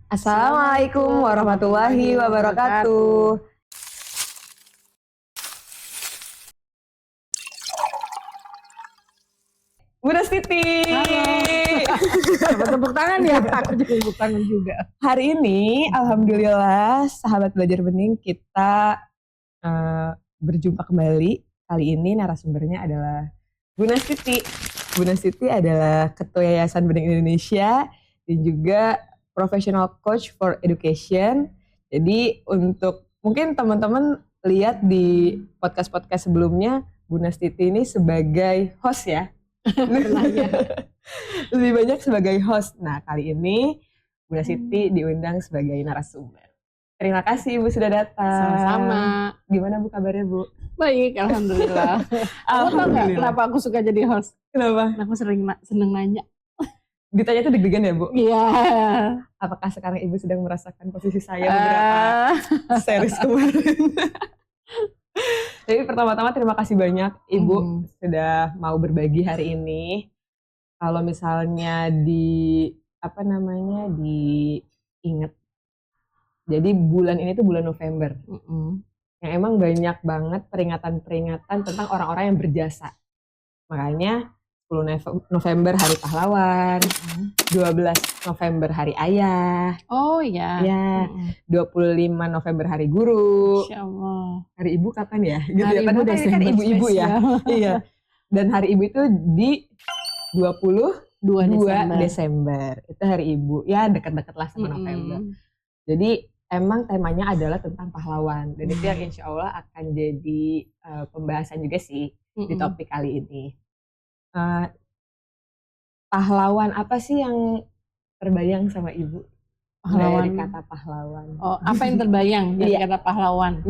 Assalamualaikum warahmatullahi wabarakatuh. Bu Nastiti. Halo. Dapat tepuk tangan ya? Aku juga tepuk tangan juga. Hari ini, alhamdulillah, sahabat belajar bening, kita berjumpa kembali. Kali ini narasumbernya adalah Bu Nastiti. Bu Nastiti adalah Ketua Yayasan Bening Indonesia dan juga Professional Coach for Education. Jadi untuk mungkin teman-teman lihat di podcast-podcast sebelumnya, Bu Nastiti ini sebagai host ya. Lebih banyak sebagai host. Nah, kali ini Bu Nastiti diundang sebagai narasumber. Terima kasih Ibu sudah datang. Sama-sama. Gimana Bu kabarnya Bu? Baik, alhamdulillah. Kamu tau gak kenapa aku suka jadi host? Kenapa? Aku seneng nanya. Ditanya itu deg-degan ya Bu? Iya. Apakah sekarang Ibu sedang merasakan posisi saya beberapa series kemarin? Jadi pertama-tama terima kasih banyak Ibu sudah mau berbagi hari ini. Kalau misalnya diingat. Jadi bulan ini tuh bulan November. Yang emang banyak banget peringatan-peringatan tentang orang-orang yang berjasa. Makanya 10 November Hari Pahlawan, 12 November Hari Ayah. Oh iya. Ya, 25 November Hari Guru. Insya Allah. Hari Ibu kapan ya? Gitu Hari ya. Ibu Padahal ini kan ibu-ibu ya. Iya. Dan Hari Ibu itu di 22 Desember. Itu Hari Ibu. Ya dekat-dekat lah sama November. Jadi emang temanya adalah tentang pahlawan. Dan itu yang insya Allah akan jadi pembahasan juga sih di topik kali ini. Pahlawan apa sih yang terbayang sama Ibu? Pahlawan. Dari kata pahlawan. Oh, apa yang terbayang dari kata pahlawan?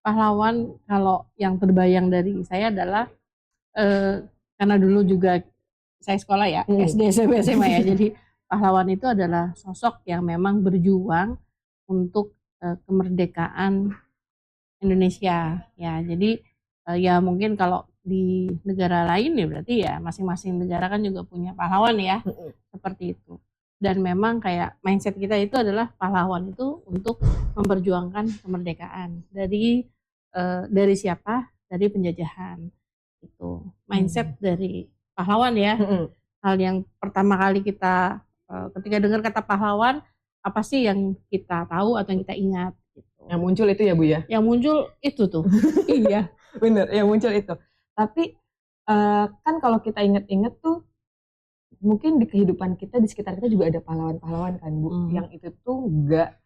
Pahlawan kalau yang terbayang dari saya adalah karena dulu juga saya sekolah ya, SD, SMP, SMA ya. Jadi pahlawan itu adalah sosok yang memang berjuang untuk kemerdekaan Indonesia. Ya, jadi ya mungkin kalau di negara lain ya berarti ya masing-masing negara kan juga punya pahlawan ya. Seperti itu. Dan memang kayak mindset kita itu adalah pahlawan itu untuk memperjuangkan kemerdekaan dari siapa? Dari penjajahan. Itu mindset dari pahlawan ya. Hal yang pertama kali kita ketika dengar kata pahlawan, apa sih yang kita tahu atau yang kita ingat gitu. Yang muncul itu ya Bu ya? Yang muncul itu tuh. Iya. Bener, yang muncul itu. Tapi kan kalau kita ingat-ingat tuh mungkin di kehidupan kita, di sekitar kita juga ada pahlawan-pahlawan kan Bu, yang itu tuh enggak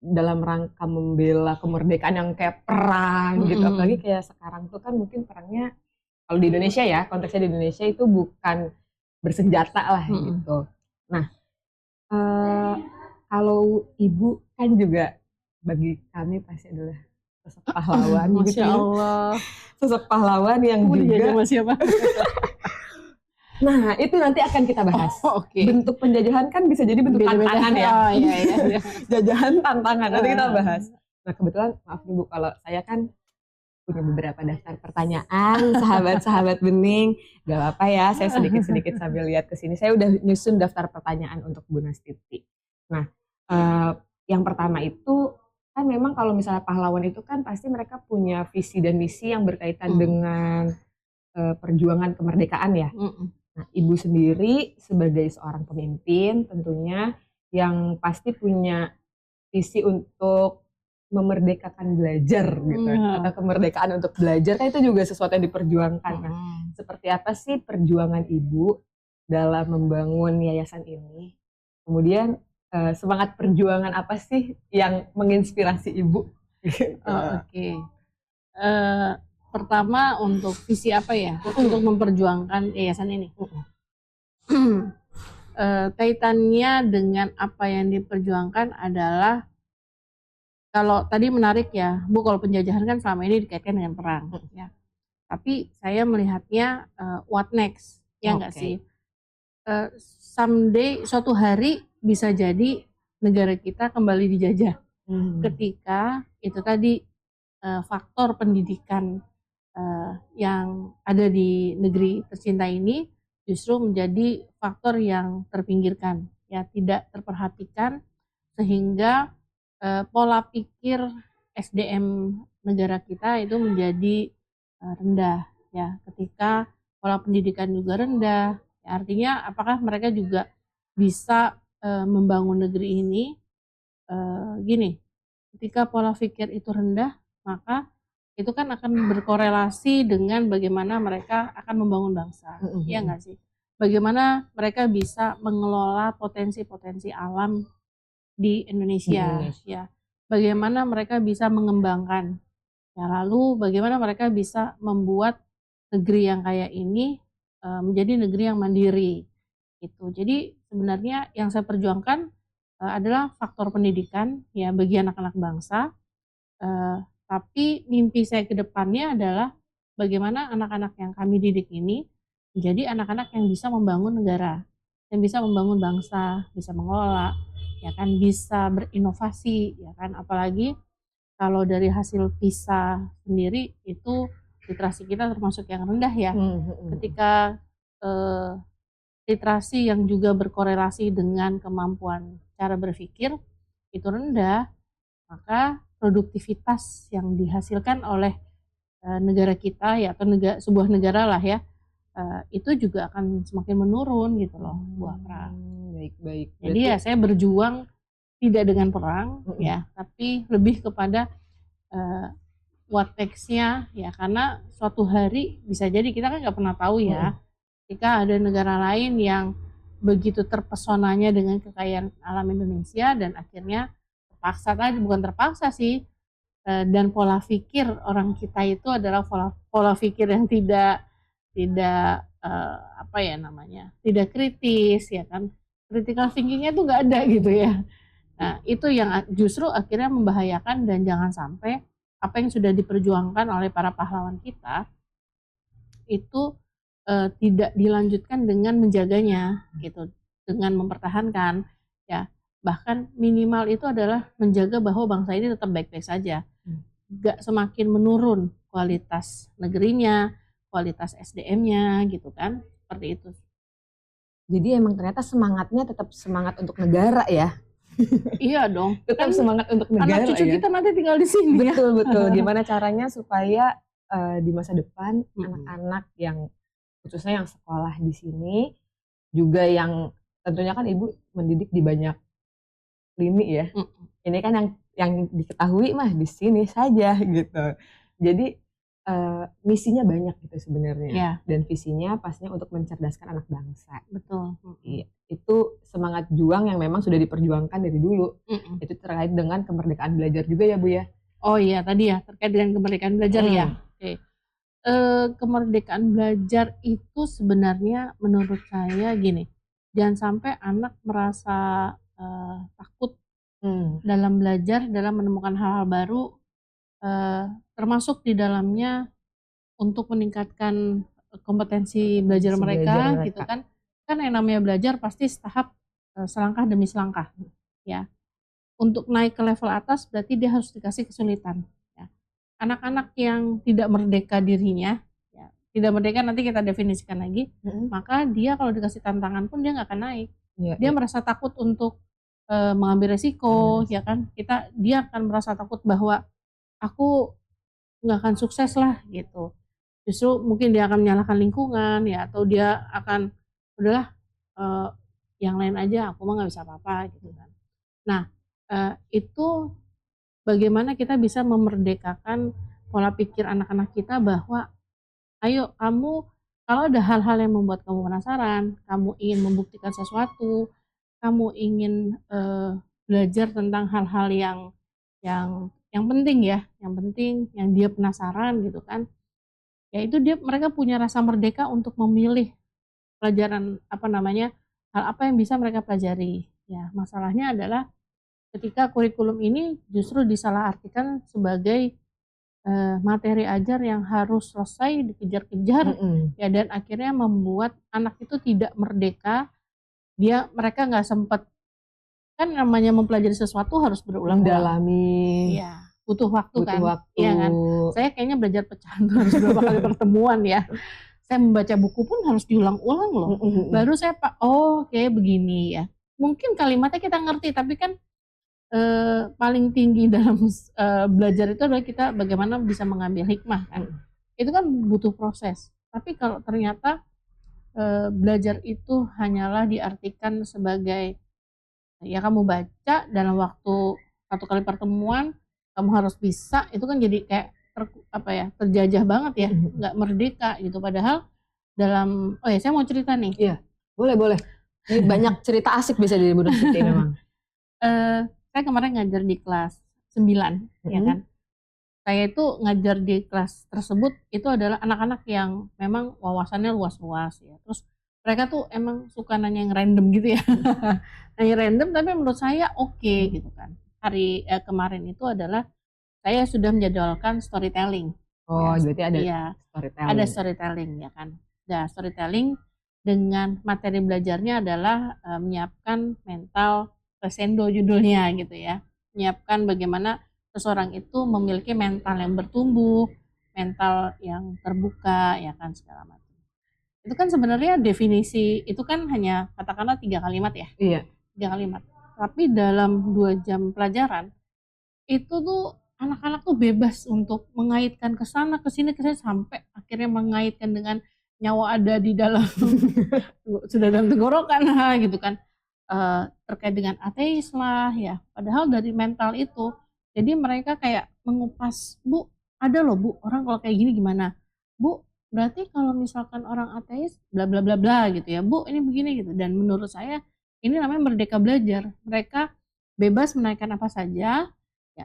dalam rangka membela kemerdekaan yang kayak perang gitu. Apalagi kayak sekarang tuh kan mungkin perangnya kalau di Indonesia ya, konteksnya di Indonesia itu bukan bersenjata lah gitu. Nah, kalau Ibu kan juga bagi kami pasti adalah sosok pahlawan gitu. Masya Allah. Sosok pahlawan yang juga siapa? Nah, itu nanti akan kita bahas. Bentuk penjajahan kan bisa jadi bentuk tantangan ya. Oh, iya. Jajahan tantangan, nanti kita bahas. Nah, kebetulan maaf nih Bu, kalau saya kan punya beberapa daftar pertanyaan, sahabat-sahabat bening. Gak apa-apa ya, saya sedikit-sedikit sambil lihat ke sini. Saya udah nyusun daftar pertanyaan untuk Bu Nastiti. Nah, yang pertama itu kan memang kalau misalnya pahlawan itu kan pasti mereka punya visi dan misi yang berkaitan dengan perjuangan kemerdekaan ya. Nah, Ibu sendiri sebagai seorang pemimpin tentunya yang pasti punya visi untuk memerdekakan belajar gitu, atau kemerdekaan untuk belajar kan itu juga sesuatu yang diperjuangkan. Nah, seperti apa sih perjuangan Ibu dalam membangun yayasan ini? Kemudian semangat perjuangan apa sih yang menginspirasi Ibu? Pertama untuk visi apa ya untuk memperjuangkan yayasan ini. Kaitannya dengan apa yang diperjuangkan adalah kalau tadi menarik ya Bu, kalau penjajahan kan selama ini dikaitkan dengan perang ya. Tapi saya melihatnya what next ya enggak sih? Someday suatu hari bisa jadi negara kita kembali dijajah. Ketika itu tadi faktor pendidikan yang ada di negeri tercinta ini justru menjadi faktor yang terpinggirkan ya tidak terperhatikan sehingga pola pikir SDM negara kita itu menjadi rendah ya. Ketika pola pendidikan juga rendah, ya artinya apakah mereka juga bisa membangun negeri ini gini, ketika pola pikir itu rendah, maka itu kan akan berkorelasi dengan bagaimana mereka akan membangun bangsa, iya nggak sih? Bagaimana mereka bisa mengelola potensi-potensi alam di Indonesia, ya. Bagaimana mereka bisa mengembangkan, ya. Lalu bagaimana mereka bisa membuat negeri yang kayak ini menjadi negeri yang mandiri, gitu. Jadi sebenarnya yang saya perjuangkan adalah faktor pendidikan, ya, bagi anak-anak bangsa. Tapi mimpi saya ke depannya adalah bagaimana anak-anak yang kami didik ini menjadi anak-anak yang bisa membangun negara, yang bisa membangun bangsa, bisa mengelola, ya kan, bisa berinovasi, ya kan. Apalagi kalau dari hasil PISA sendiri itu literasi kita termasuk yang rendah ya. Ketika literasi yang juga berkorelasi dengan kemampuan cara berpikir itu rendah, maka produktivitas yang dihasilkan oleh negara kita ya, atau sebuah negara lah ya, itu juga akan semakin menurun gitu loh, Bu Afra. Baik. Jadi ya saya berjuang tidak dengan perang ya, tapi lebih kepada what next-nya ya, karena suatu hari bisa jadi kita kan nggak pernah tahu ya, ketika ada negara lain yang begitu terpesonanya dengan kekayaan alam Indonesia dan akhirnya terpaksa tadi, bukan terpaksa sih, dan pola pikir orang kita itu adalah pola pikir yang tidak apa ya namanya, tidak kritis ya kan, critical thinking-nya tuh nggak ada gitu ya. Nah itu yang justru akhirnya membahayakan, dan jangan sampai apa yang sudah diperjuangkan oleh para pahlawan kita itu tidak dilanjutkan dengan menjaganya gitu, dengan mempertahankan ya. Bahkan minimal itu adalah menjaga bahwa bangsa ini tetap baik-baik saja, gak semakin menurun kualitas negerinya, kualitas SDM-nya gitu kan, seperti itu. Jadi emang ternyata semangatnya tetap semangat untuk negara ya. Iya dong, Tetap kan semangat untuk negara anak cucu ya. kita nanti tinggal di sini. Betul. Gimana caranya supaya di masa depan anak-anak yang khususnya yang sekolah di sini juga, yang tentunya kan Ibu mendidik di banyak lini ya. Ini kan yang diketahui mah di sini saja gitu. Jadi misinya banyak gitu sebenarnya. Ya. Dan visinya pastinya untuk mencerdaskan anak bangsa. Betul. Itu semangat juang yang memang sudah diperjuangkan dari dulu. Itu terkait dengan kemerdekaan belajar juga ya Bu ya. Oh iya, tadi ya terkait dengan kemerdekaan belajar ya. Oke. Kemerdekaan belajar itu sebenarnya menurut saya gini, jangan sampai anak merasa takut dalam belajar, dalam menemukan hal-hal baru, termasuk di dalamnya untuk meningkatkan kompetensi belajar mereka gitu kan. Kan yang namanya belajar pasti tahap selangkah demi selangkah ya. Untuk naik ke level atas berarti dia harus dikasih kesulitan ya. Anak-anak yang tidak merdeka dirinya ya, tidak merdeka nanti kita definisikan lagi, maka dia kalau dikasih tantangan pun dia nggak akan naik. Dia merasa takut untuk mengambil resiko ya kan. Dia akan merasa takut bahwa aku nggak akan sukses lah gitu. Justru mungkin dia akan menyalahkan lingkungan ya, atau dia akan udahlah yang lain aja, aku mah nggak bisa apa-apa gitu kan. Nah itu bagaimana kita bisa memerdekakan pola pikir anak-anak kita bahwa ayo kamu, kalau ada hal-hal yang membuat kamu penasaran, kamu ingin membuktikan sesuatu, kamu ingin belajar tentang hal-hal yang penting ya, yang dia penasaran gitu kan, ya itu mereka punya rasa merdeka untuk memilih pelajaran hal apa yang bisa mereka pelajari ya. Masalahnya adalah ketika kurikulum ini justru disalahartikan sebagai materi ajar yang harus selesai dikejar-kejar ya, dan akhirnya membuat anak itu tidak merdeka. Mereka nggak sempat, kan namanya mempelajari sesuatu harus berulang-ulang, mendalami ya, butuh waktu kan. waktu. Iya kan, saya kayaknya belajar pecahan harus berapa kali pertemuan ya. Saya membaca buku pun harus diulang-ulang loh, baru saya oke begini ya. mungkin kalimatnya kita ngerti, tapi kan paling tinggi dalam belajar itu adalah kita bagaimana bisa mengambil hikmah kan. Itu kan butuh proses. Tapi kalau ternyata belajar itu hanyalah diartikan sebagai ya kamu baca dalam waktu 1 kali pertemuan, kamu harus bisa, itu kan jadi kayak terjajah banget ya, nggak merdeka gitu. Padahal dalam oh ya saya mau cerita nih. Iya, boleh. Ini banyak cerita asik bisa dari Bu Nur Siti memang. Saya kemarin ngajar di kelas 9, ya kan. Saya itu ngajar di kelas tersebut itu adalah anak-anak yang memang wawasannya luas-luas ya. Terus mereka tuh emang suka nanya yang random gitu ya. Nanya random tapi menurut saya oke gitu kan. Hari kemarin itu adalah saya sudah menjadwalkan storytelling. Oh, Ya, berarti ada iya, storytelling. ada storytelling ya kan. Nah, storytelling dengan materi belajarnya adalah menyiapkan mental crescendo judulnya gitu ya. Menyiapkan bagaimana seseorang itu memiliki mental yang bertumbuh, mental yang terbuka ya kan segala macam. Itu kan sebenarnya definisi itu kan hanya katakanlah 3 kalimat ya. Iya. 3 kalimat. Tapi dalam 2 jam pelajaran itu tuh anak-anak tuh bebas untuk mengaitkan ke sana ke sini sampai akhirnya mengaitkan dengan nyawa ada di dalam sudah dalam tenggorokan gitu kan. Terkait dengan ateis lah ya. Padahal dari mental itu jadi mereka kayak mengupas, Bu, ada loh Bu, orang kalau kayak gini gimana? Bu, berarti kalau misalkan orang ateis bla bla bla bla gitu ya. Bu, ini begini gitu. Dan menurut saya ini namanya merdeka belajar. Mereka bebas menaikkan apa saja.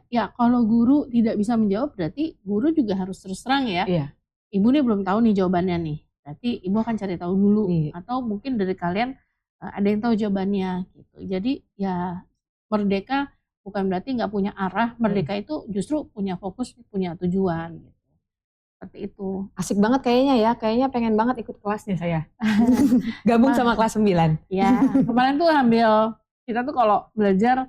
Ya kalau guru tidak bisa menjawab berarti guru juga harus terus terang ya. Iya. Ibu nih belum tahu nih jawabannya nih. Berarti ibu akan cari tahu dulu. Iya. Atau mungkin dari kalian ada yang tahu jawabannya gitu. Jadi ya merdeka bukan berarti nggak punya arah, merdeka itu justru punya fokus, punya tujuan gitu. Seperti itu. Asik banget kayaknya pengen banget ikut kelasnya saya. Gabung sama kelas 9. Ya, kemarin tuh kita tuh kalau belajar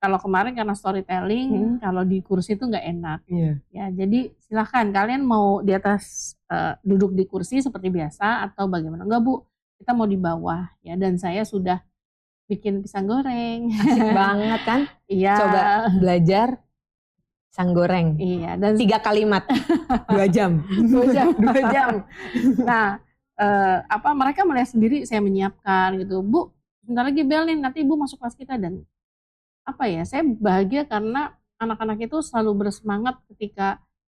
kalau kemarin karena storytelling, kalau di kursi tuh nggak enak. Iya. Ya, jadi silahkan kalian mau di atas duduk di kursi seperti biasa atau bagaimana? Enggak Bu, kita mau di bawah ya. Dan saya sudah bikin pisang goreng. Asik banget kan? Iya. Coba belajar pisang goreng. Iya. Dan 3 kalimat, 2 jam. 2 jam. 2 jam. Nah, mereka melihat sendiri saya menyiapkan gitu. Bu, sebentar lagi bel nih, nanti Ibu masuk kelas kita. Dan saya bahagia karena anak-anak itu selalu bersemangat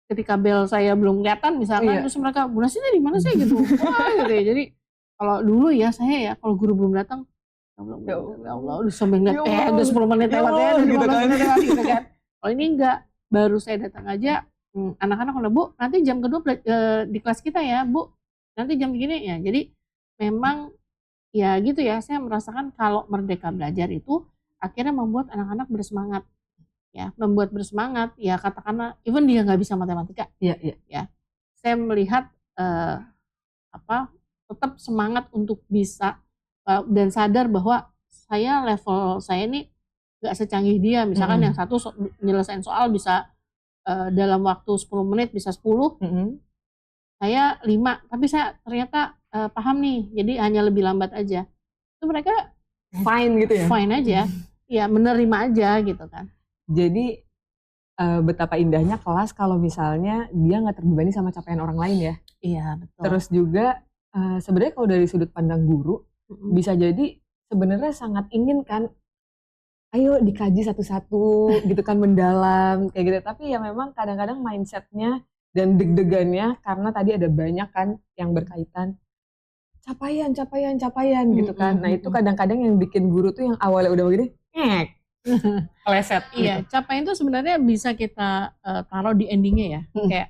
ketika bel saya belum kelihatan misalkan. Iya. Terus mereka, Bu Nasi di mana sih gitu. Wah gitu ya. Jadi kalau dulu ya saya ya kalau guru belum datang, ya Allah udah sampai ngeliat udah 10 menit lewat ya, udah 15 menit lewat gitu kan. Kalau ini enggak, baru saya datang aja anak-anak udah, Bu nanti jam kedua di kelas kita ya Bu, nanti jam begini ya. Jadi memang ya gitu ya, saya merasakan kalau merdeka belajar itu akhirnya membuat anak-anak bersemangat ya, ya katakanlah even dia nggak bisa matematika ya, saya melihat tetap semangat untuk bisa dan sadar bahwa level saya ini nggak secanggih dia. Misalkan yang satu nyelesain soal bisa dalam waktu 10 menit bisa 10, saya 5, tapi saya ternyata paham nih, jadi hanya lebih lambat aja. Itu mereka fine gitu ya? Fine aja, ya menerima aja gitu kan. Jadi betapa indahnya kelas kalau misalnya dia nggak terbebani sama capaian orang lain ya. Iya betul. Terus juga sebenarnya kalau dari sudut pandang guru bisa jadi sebenarnya sangat ingin kan, ayo dikaji satu-satu gitu kan, mendalam kayak gitu. Tapi ya memang kadang-kadang mindsetnya dan deg-degannya karena tadi ada banyak kan yang berkaitan capaian gitu kan. Nah itu kadang-kadang yang bikin guru tuh yang awalnya udah begini keleset. Iya, capaian itu sebenarnya bisa kita taruh di endingnya ya. Kayak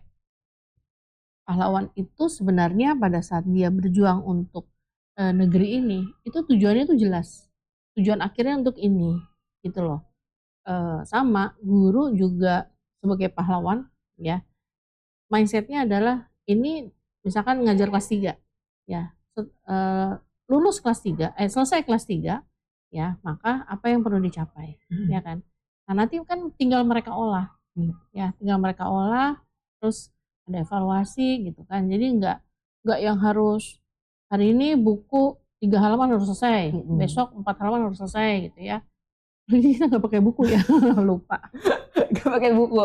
pahlawan itu sebenarnya pada saat dia berjuang untuk negeri ini, itu tujuannya tuh jelas. Tujuan akhirnya untuk ini, gitu loh. Sama guru juga sebagai pahlawan, ya. Mindsetnya adalah ini misalkan ngajar kelas 3, ya. Lulus kelas 3, selesai kelas 3, ya, maka apa yang perlu dicapai, ya kan. Nah nanti kan tinggal mereka olah, ya, terus ada evaluasi gitu kan. Jadi nggak yang harus hari ini buku 3 halaman harus selesai, besok 4 halaman harus selesai gitu ya. Jadi kita nggak pakai buku ya, lupa. Gak pakai buku.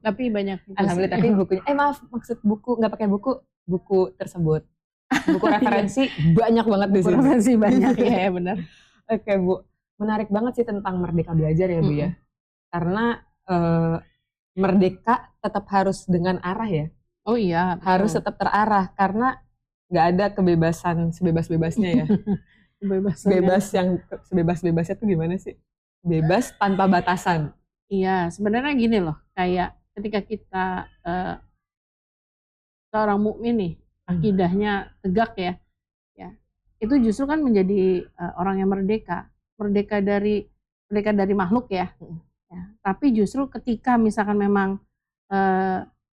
Tapi banyak buku Alhamdulillah, tapi bukunya, maaf, maksud buku, nggak pakai buku tersebut. Buku referensi banyak banget di sini. referensi banyak ya, benar. Oke Bu, menarik banget sih tentang Merdeka Belajar ya Bu ya. Karena merdeka tetap harus dengan arah ya. Oh iya, betul. Harus tetap terarah karena nggak ada kebebasan sebebas-bebasnya ya. Bebas yang sebebas-bebasnya tuh gimana sih? Bebas tanpa batasan. Iya, sebenarnya gini loh, kayak ketika kita seorang mukmin nih, akidahnya tegak ya, itu justru kan menjadi orang yang merdeka dari makhluk ya. Tapi justru ketika misalkan memang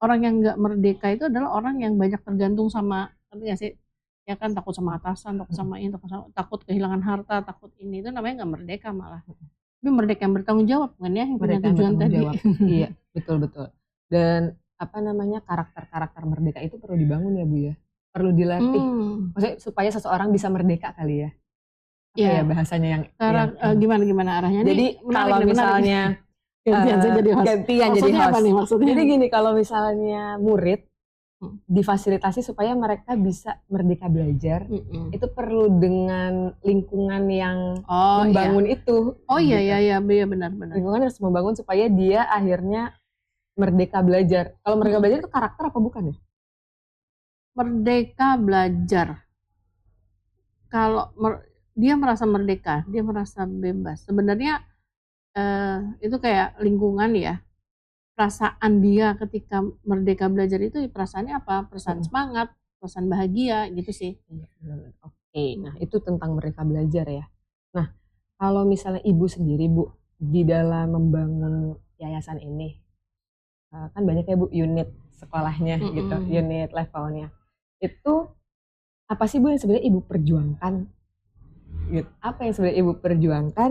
orang yang nggak merdeka itu adalah orang yang banyak tergantung sama, ngerti nggak sih? Ya kan, takut sama atasan, takut sama ini, takut kehilangan harta, takut ini, itu namanya nggak merdeka malah. Tapi merdeka yang bertanggung jawab kan ya, yang punya tujuan tadi. Iya, betul. Dan apa namanya, karakter merdeka itu perlu dibangun ya Bu ya, perlu dilatih. Maksudnya supaya seseorang bisa merdeka kali ya. Apa ya bahasanya yang gimana arahnya? Jadi kalau misalnya gantian jadi host. Apa nih maksudnya? Jadi gini, kalau misalnya murid difasilitasi supaya mereka bisa merdeka belajar, itu perlu dengan lingkungan yang membangun itu. Oh iya, gitu. Iya benar. Lingkungan harus membangun supaya dia akhirnya merdeka belajar. Kalau merdeka belajar itu karakter apa bukan ya? Merdeka belajar. Kalau dia merasa merdeka, dia merasa bebas. Sebenarnya itu kayak lingkungan ya. Perasaan dia ketika merdeka belajar itu perasaannya apa? Perasaan semangat, perasaan bahagia gitu sih. Oke, nah itu tentang merdeka belajar ya. Nah, kalau misalnya Ibu sendiri Bu, di dalam membangun yayasan ini, kan banyak ya Bu unit sekolahnya gitu, unit levelnya. Itu apa sih Bu yang sebenarnya Ibu perjuangkan? Gitu. Apa yang sebenarnya Ibu perjuangkan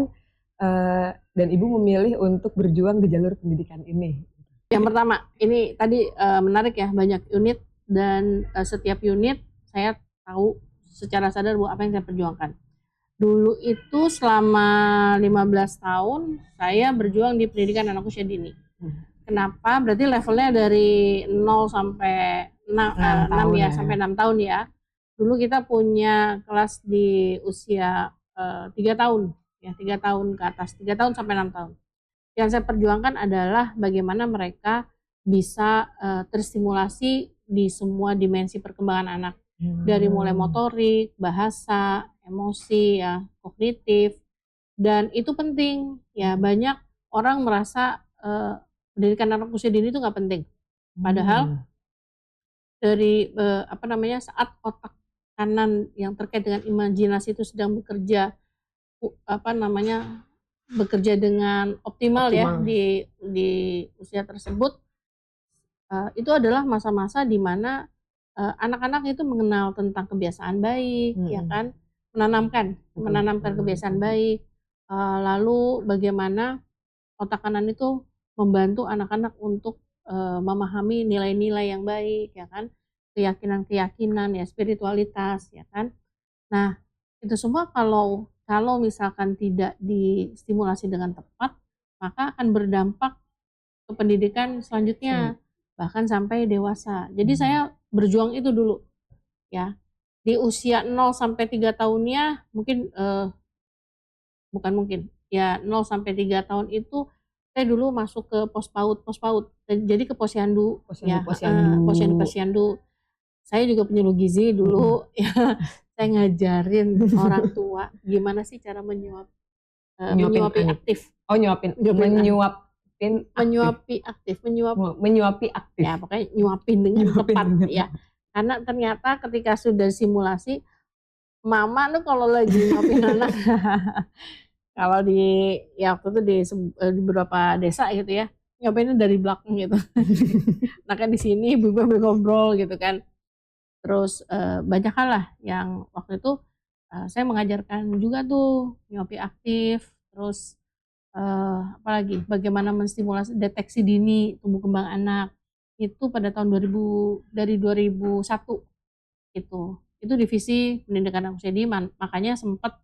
dan Ibu memilih untuk berjuang di jalur pendidikan ini? Yang pertama, ini tadi menarik ya, banyak unit dan setiap unit saya tahu secara sadar bahwa apa yang saya perjuangkan. Dulu itu selama 15 tahun saya berjuang di pendidikan anak usia dini. Kenapa? Berarti levelnya dari 0 sampai 6 ya, sampai 6 tahun ya. Dulu kita punya kelas di usia 3 tahun, ya 3 tahun ke atas, 3 tahun sampai 6 tahun. Yang saya perjuangkan adalah bagaimana mereka bisa terstimulasi di semua dimensi perkembangan anak. Dari mulai motorik, bahasa, emosi, ya, kognitif. Dan itu penting. Ya, banyak orang merasa pendidikan anak usia dini itu nggak penting. Padahal dari saat otak kanan yang terkait dengan imajinasi itu sedang bekerja bekerja dengan optimal ya di usia tersebut, itu adalah masa-masa di mana anak-anak itu mengenal tentang kebiasaan baik, ya kan, menanamkan kebiasaan baik, lalu bagaimana otak kanan itu membantu anak-anak untuk memahami nilai-nilai yang baik, ya kan, keyakinan-keyakinan, ya, spiritualitas, ya kan. Nah, itu semua kalau misalkan tidak distimulasi dengan tepat, maka akan berdampak ke pendidikan selanjutnya, bahkan sampai dewasa. Jadi saya berjuang itu dulu, ya. Di usia 0 sampai 3 tahunnya mungkin ya 0 sampai 3 tahun itu saya dulu masuk ke POSPAUD. Jadi ke posyandu, posyandu. Saya juga penyuluh gizi dulu, ya. Saya ngajarin orang tua gimana sih cara menyuapi aktif. Menyuapi aktif. Ya, pokoknya nyuapin dengan tepat ya. Karena ternyata ketika sudah simulasi, mama tuh kalau lagi nyuapin anak, kalau waktu itu di beberapa desa gitu ya, nyuapinnya dari belakang gitu. Nah kan di sini ibu ngobrol gitu kan. Terus banyak hal lah yang waktu itu saya mengajarkan juga tuh nyuapi aktif, terus apalagi bagaimana menstimulasi deteksi dini tumbuh kembang anak itu pada tahun 2001 gitu. itu divisi pendidikan anak usia dini, makanya sempat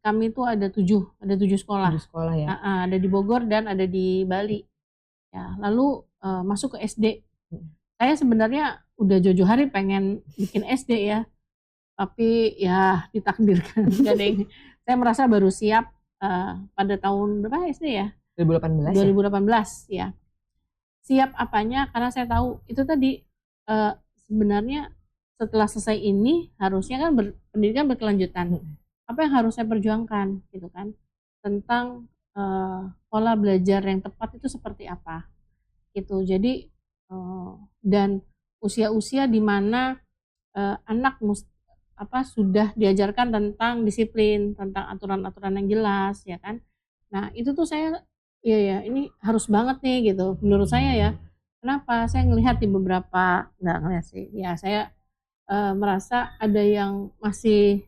kami itu ada 7 sekolah. Di sekolah ya. Ada di Bogor dan ada di Bali. Ya, lalu masuk ke SD. Saya sebenarnya udah jauh-jauh hari pengen bikin SD ya, tapi ya ditakdirkan nggak ada yang. Saya merasa baru siap pada tahun berapa SD ya? 2018 ya? 2018 ya. Siap apanya? Karena saya tahu itu tadi sebenarnya setelah selesai ini harusnya kan pendidikan berkelanjutan. Apa yang harus saya perjuangkan gitu kan? Tentang pola belajar yang tepat itu seperti apa gitu. Jadi dan usia-usia di mana anak sudah diajarkan tentang disiplin, tentang aturan-aturan yang jelas ya kan. Nah itu tuh saya ya ini harus banget nih gitu menurut saya ya. Kenapa? Saya ngelihat di beberapa, nggak ngelihat sih ya, saya merasa ada yang masih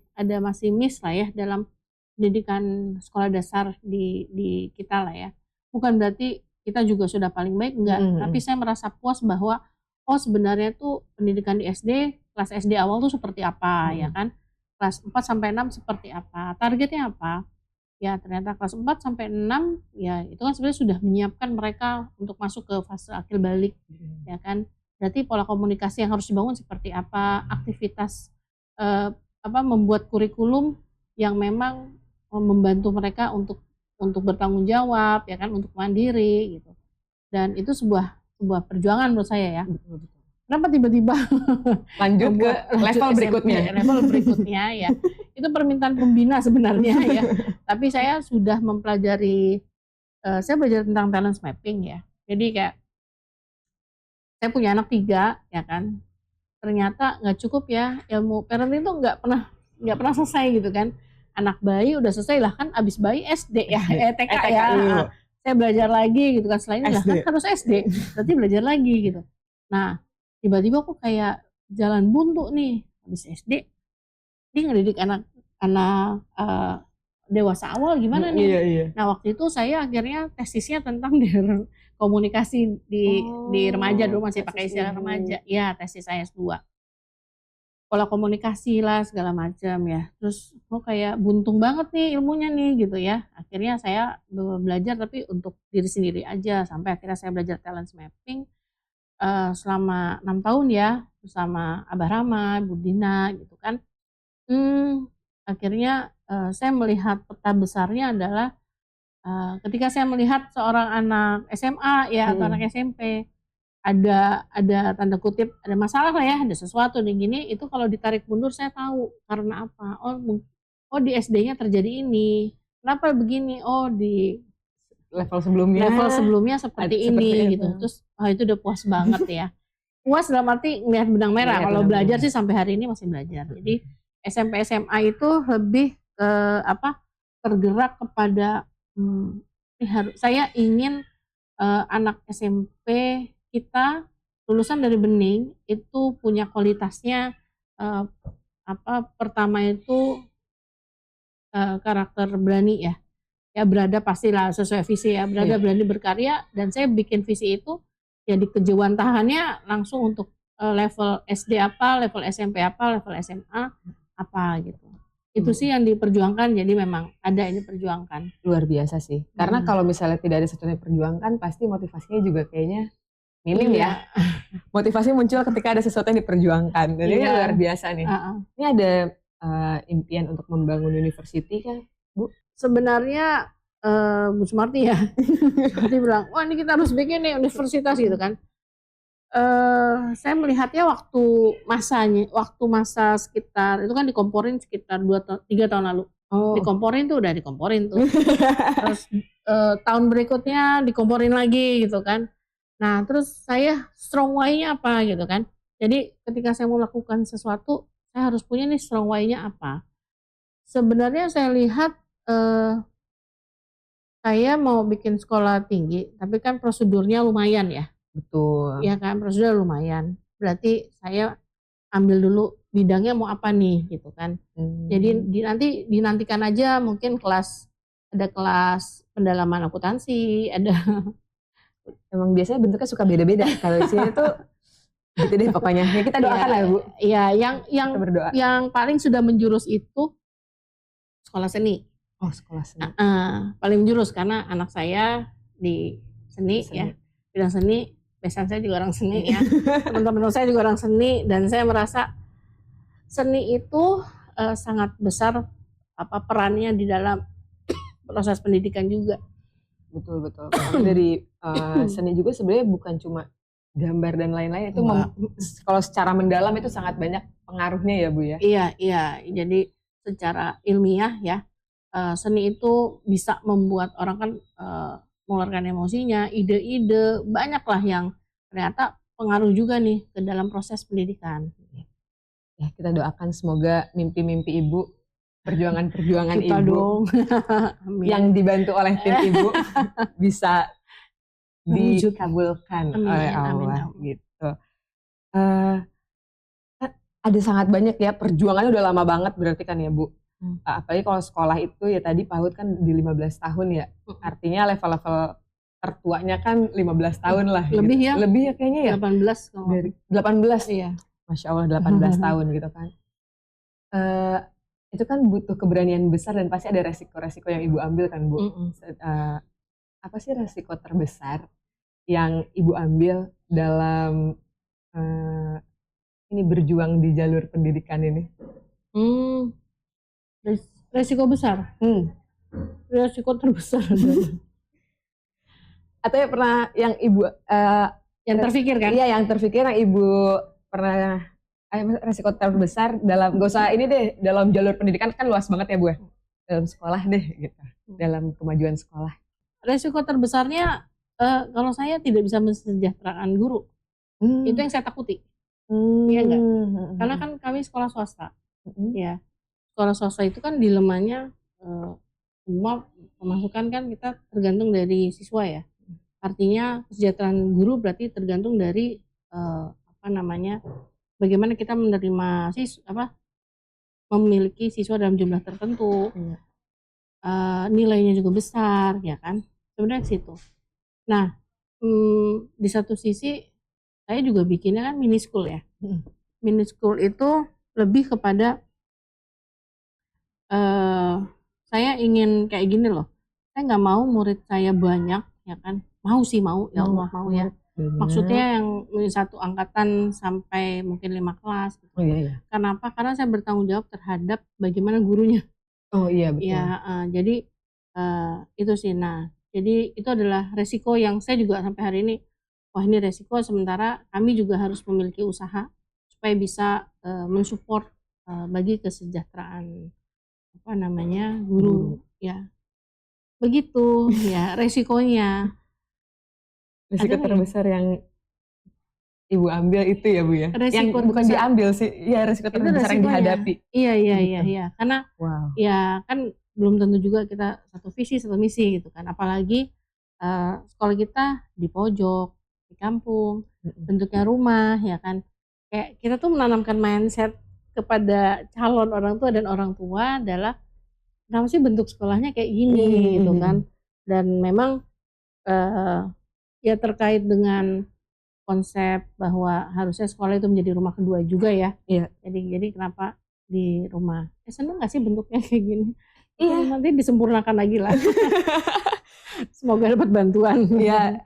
miss lah ya dalam pendidikan sekolah dasar di kita lah ya. Bukan berarti kita juga sudah paling baik, enggak. Tapi saya merasa puas bahwa sebenarnya tuh pendidikan di SD, kelas SD awal tuh seperti apa ya kan. Kelas 4 sampai 6 seperti apa, targetnya apa. Ya ternyata kelas 4 sampai 6 ya itu kan sebenarnya sudah menyiapkan mereka untuk masuk ke fase akil balik ya kan. Berarti pola komunikasi yang harus dibangun seperti apa, aktivitas membuat kurikulum yang memang membantu mereka untuk bertanggung jawab ya kan, untuk mandiri gitu. Dan itu sebuah perjuangan menurut saya ya. Betul. Kenapa tiba-tiba lanjut ke level berikutnya? Level berikutnya ya. Itu permintaan pembina sebenarnya ya. Tapi saya sudah mempelajari, saya belajar tentang talent mapping ya. Jadi kayak saya punya anak 3 ya kan. Ternyata nggak cukup ya ilmu parenting itu nggak pernah selesai gitu kan. Anak bayi udah selesai lah kan, abis bayi SD ya, TK ya. Saya belajar lagi gitu kan, selain lah kan harus SD, berarti belajar lagi gitu. Nah tiba-tiba kok kayak jalan buntu nih, habis SD dia ngedidik anak dewasa awal gimana nih. Iya. Nah waktu itu saya akhirnya tesisnya tentang komunikasi di remaja, dulu masih pakai istilah remaja ya, tesis saya S2 pola komunikasi lah segala macam ya. Terus kayak buntung banget nih ilmunya nih gitu ya. Akhirnya saya belajar tapi untuk diri sendiri aja, sampai akhirnya saya belajar talent mapping selama 6 tahun ya, bersama Abah Rama, Bu Dina gitu kan. Akhirnya saya melihat peta besarnya adalah ketika saya melihat seorang anak SMA ya atau anak SMP ada tanda kutip ada masalah lah ya, ada sesuatu nih gini, itu kalau ditarik mundur saya tahu karena apa. Oh di SD-nya terjadi ini. Kenapa begini? Oh di level sebelumnya seperti ini gitu. Terus itu udah puas banget ya. Puas dalam arti ngelihat benang merah. Kalau belajar sih sampai hari ini masih belajar. Jadi SMP SMA itu lebih tergerak kepada saya ingin anak SMP kita lulusan dari bening itu punya kualitasnya pertama itu karakter berani ya berada pastilah sesuai visi ya, berani berkarya, dan saya bikin visi itu ya di kejewantahannya langsung untuk level SD apa, level SMP apa, level SMA apa gitu. Itu sih yang diperjuangkan, jadi memang ada ini perjuangkan. Luar biasa sih, karena kalau misalnya tidak ada sesuatu yang diperjuangkan pasti motivasinya juga kayaknya minim ya. Motivasi muncul ketika ada sesuatu yang diperjuangkan, dan ini luar biasa nih. Ini ada impian untuk membangun university kan Bu? Sebenarnya Bu Sumarti ya, Sumarti bilang, wah ini kita harus bikin nih universitas gitu kan. Saya melihatnya waktu masa sekitar itu kan dikomporin sekitar 3 tahun lalu. Dikomporin tuh. Terus tahun berikutnya dikomporin lagi gitu kan. Nah terus saya strong why-nya apa gitu kan. Jadi ketika saya mau melakukan sesuatu, saya harus punya nih strong why-nya apa. Sebenarnya saya lihat saya mau bikin sekolah tinggi, tapi kan prosedurnya lumayan ya. Betul. Iya kan, prosedurnya lumayan. Berarti saya ambil dulu bidangnya mau apa nih gitu kan. Jadi dinantikan aja mungkin ada kelas pendalaman akuntansi, ada. Emang biasanya bentuknya suka beda-beda. Kalau di sini tuh Gitu deh pokoknya. Ya kita doakan lah ya Bu. Iya, Kita berdoa. yang paling sudah menjurus itu sekolah seni. Oh sekolah seni. Paling menjurus karena anak saya di seni, Seni. ya, bidang seni. Besan saya juga orang seni ya. Teman-teman saya juga orang seni, dan saya merasa seni itu sangat besar perannya di dalam proses pendidikan juga. Betul. Karena dari seni juga sebenarnya bukan cuma gambar dan lain-lain, itu kalau secara mendalam itu sangat banyak pengaruhnya ya Bu ya. Iya. Jadi secara ilmiah ya, seni itu bisa membuat orang kan mengeluarkan emosinya, ide-ide, banyaklah yang ternyata pengaruh juga nih ke dalam proses pendidikan. Ya kita doakan semoga mimpi-mimpi Ibu, perjuangan-perjuangan Kita Ibu dong. yang dibantu oleh tim Ibu bisa Mewujud. dikabulkan Amin, oleh amin. Allah gitu. Ada sangat banyak ya, perjuangannya udah lama banget berarti kan ya Bu. Apalagi kalau sekolah itu ya tadi PAUD kan di 15 tahun ya. Artinya level-level tertuanya kan 15 tahun lah. Lebih gitu. ya? Lebih ya kayaknya ya. 18 kalau. Dari 18. Iya. Masya Allah 18 tahun gitu kan. Itu kan butuh keberanian besar dan pasti ada resiko-resiko yang Ibu ambil kan Bu. Apa sih resiko terbesar yang Ibu ambil dalam ini berjuang di jalur pendidikan ini? Resiko besar. Resiko terbesar. Atau ya pernah yang Ibu yang terpikir kan? Iya, yang terpikir yang Ibu pernah resiko terbesar dalam, gak usah ini deh, dalam jalur pendidikan kan luas banget ya Bu, dalam sekolah deh gitu, dalam kemajuan sekolah. Resiko terbesarnya kalau saya tidak bisa mensejahterakan guru, itu yang saya takuti. Iya enggak? Karena kan kami sekolah swasta, ya, sekolah swasta itu kan dilemanya semua pemasukan kan kita tergantung dari siswa ya. Artinya kesejahteraan guru berarti tergantung dari bagaimana kita menerima memiliki siswa dalam jumlah tertentu, nilainya juga besar, ya kan? Sebenarnya ke situ. Nah, di satu sisi saya juga bikinnya kan mini school ya. Mini school itu lebih kepada saya ingin kayak gini loh. Saya nggak mau murid saya banyak, ya kan? Mau sih, ya Allah mau ya. Maksudnya yang satu angkatan sampai mungkin 5 kelas gitu. Iya. Kenapa? Karena saya bertanggung jawab terhadap bagaimana gurunya. Oh iya betul. Ya, jadi itu sih. Nah, jadi itu adalah resiko yang saya juga sampai hari ini, wah ini resiko, sementara kami juga harus memiliki usaha supaya bisa mensupport bagi kesejahteraan guru ya. Begitu ya resikonya. Risiko terbesar yang Ibu ambil itu ya Bu ya? Yang bukan diambil sih, ya risiko terbesar yang dihadapi. Iya. Karena ya kan belum tentu juga kita satu visi satu misi gitu kan. Apalagi sekolah kita di pojok, di kampung, bentuknya rumah ya kan. Kayak kita tuh menanamkan mindset kepada calon orang tua dan orang tua adalah kenapa sih bentuk sekolahnya kayak gini gitu kan. Dan memang ya terkait dengan konsep bahwa harusnya sekolah itu menjadi rumah kedua juga ya. Iya. Jadi kenapa di rumah? Seneng gak sih bentuknya kayak gini? Iya. Nanti disempurnakan lagi lah. Semoga dapat bantuan. Ya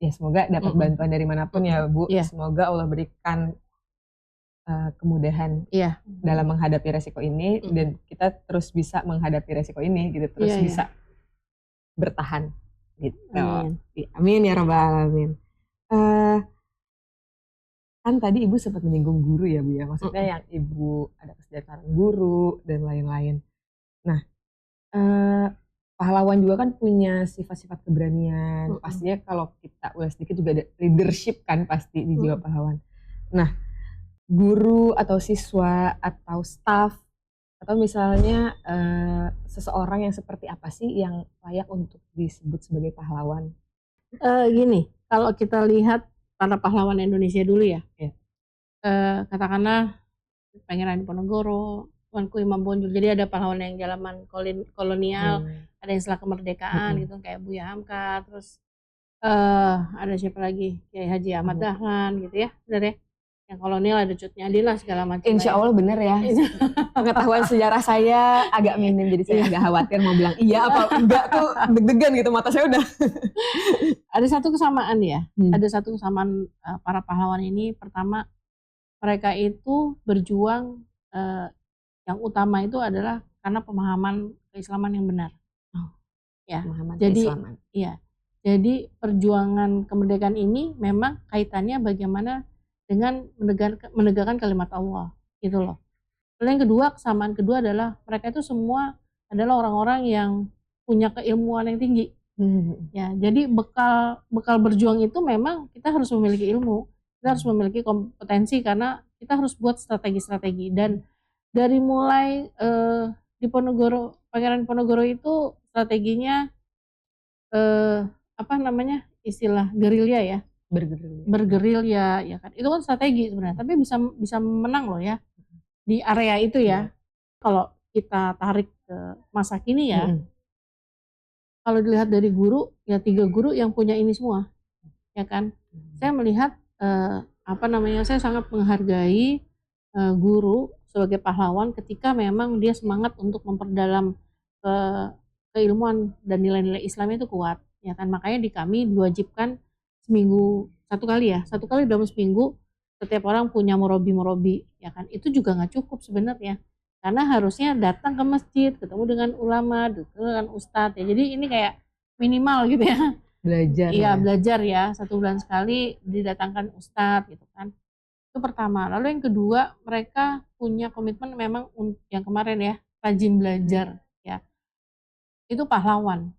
ya semoga dapat bantuan dari manapun ya Bu. Iya. Semoga Allah berikan kemudahan dalam menghadapi resiko ini, dan kita terus bisa menghadapi resiko ini gitu, terus bisa bertahan gitu. Amin ya rabbal alamin. Kan tadi Ibu sempat menyinggung guru ya Bu ya, maksudnya yang Ibu ada kesejahteraan guru dan lain-lain. Nah, pahlawan juga kan punya sifat-sifat keberanian. Pastinya kalau kita ulas sedikit juga ada leadership kan pasti di jiwa pahlawan. Nah, guru atau siswa atau staff atau misalnya seseorang yang seperti apa sih yang layak untuk disebut sebagai pahlawan? Gini, kalau kita lihat para pahlawan Indonesia dulu ya, katakanlah Pangeran Diponegoro, Tuanku Imam Bonjol. Jadi ada pahlawan yang zaman kolonial, ada yang setelah kemerdekaan gitu kayak Buya Hamka, terus Ada siapa lagi? Kiai Haji Ahmad Dahlan gitu ya, benar ya? Yang kolonel ada Cut Nyadin lah segala macam. Insya Allah bener ya. Pengetahuan sejarah saya agak minim, jadi saya agak khawatir mau bilang iya apa enggak tuh deg-degan gitu, mata saya udah. Ada satu kesamaan ya, ada satu kesamaan para pahlawan ini. Pertama, mereka itu berjuang yang utama itu adalah karena pemahaman keislaman yang benar. Ya, Pemahaman jadi keislaman. iya. Jadi perjuangan kemerdekaan ini memang kaitannya bagaimana dengan menegakkan kalimat Allah, gitu loh. Lalu yang kedua, kesamaan kedua adalah mereka itu semua adalah orang-orang yang punya keilmuan yang tinggi. Ya, jadi bekal berjuang itu memang kita harus memiliki ilmu, kita harus memiliki kompetensi karena kita harus buat strategi-strategi. Dan dari mulai di Pangeran Ponorogo itu strateginya apa namanya, istilah gerilya ya, bergerilya ya kan, itu kan strategi sebenarnya, tapi bisa menang loh ya di area itu ya. Kalau kita tarik ke masa kini ya, kalau dilihat dari guru ya 3 guru yang punya ini semua ya kan. Saya melihat apa namanya, saya sangat menghargai guru sebagai pahlawan ketika memang dia semangat untuk memperdalam keilmuan dan nilai-nilai Islam itu kuat ya kan. Makanya di kami diwajibkan seminggu 1 kali ya, 1 kali dalam seminggu setiap orang punya murabi ya kan. Itu juga nggak cukup sebenarnya, karena harusnya datang ke masjid, ketemu dengan ulama, dengan ustadz ya. Jadi ini kayak minimal gitu ya, Belajar iya ya. belajar ya, 1 bulan sekali didatangkan ustadz gitu kan. Itu pertama. Lalu yang kedua, mereka punya komitmen memang yang kemarin ya, rajin belajar ya. Itu pahlawan.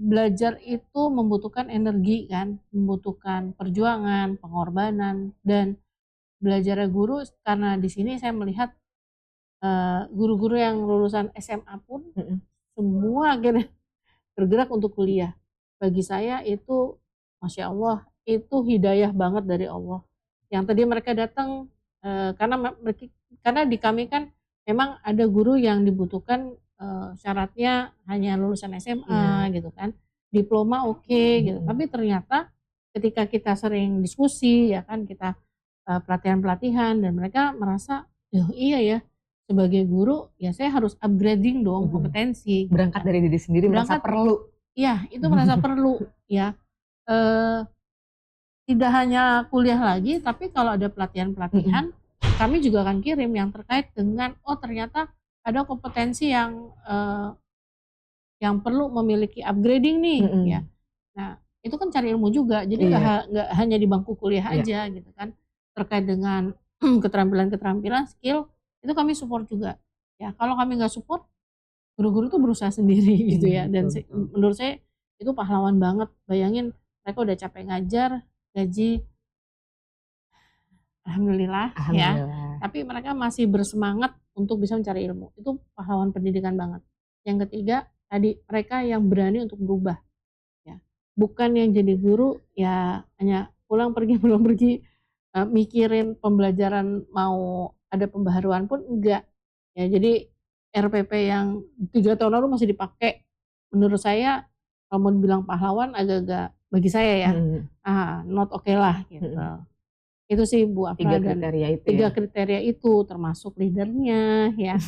Belajar itu membutuhkan energi kan, membutuhkan perjuangan, pengorbanan. Dan belajarnya guru, karena di sini saya melihat guru-guru yang lulusan SMA pun semua akhirnya bergerak untuk kuliah. Bagi saya itu Masya Allah, itu hidayah banget dari Allah. Yang tadi mereka datang karena di kami kan memang ada guru yang dibutuhkan syaratnya hanya lulusan SMA gitu kan, diploma oke gitu. Tapi ternyata ketika kita sering diskusi ya kan, kita pelatihan-pelatihan, dan mereka merasa oh iya ya, sebagai guru ya saya harus upgrading dong kompetensi. Berangkat dari diri sendiri, merasa perlu. Iya, itu merasa perlu ya. Tidak hanya kuliah lagi, tapi kalau ada pelatihan-pelatihan, kami juga akan kirim yang terkait dengan ternyata ada kompetensi yang perlu memiliki upgrading nih ya. Nah, itu kan cari ilmu juga. Jadi nggak hanya di bangku kuliah aja gitu kan. Terkait dengan keterampilan-keterampilan, skill, itu kami support juga. Ya, kalau kami nggak support, guru-guru tuh berusaha sendiri gitu ya. Dan menurut saya itu pahlawan banget. Bayangin mereka udah capek ngajar, gaji alhamdulillah ya, tapi mereka masih bersemangat untuk bisa mencari ilmu. Itu pahlawan pendidikan banget. Yang ketiga tadi, mereka yang berani untuk berubah ya, bukan yang jadi guru ya hanya pulang pergi mikirin pembelajaran mau ada pembaharuan pun enggak ya. Jadi RPP yang 3 tahun lalu masih dipakai, menurut saya kalau mau dibilang pahlawan agak-agak, bagi saya ya not oke lah gitu. Itu sih Bu Afra, 3 kriteria itu 3 kriteria itu termasuk leadernya ya.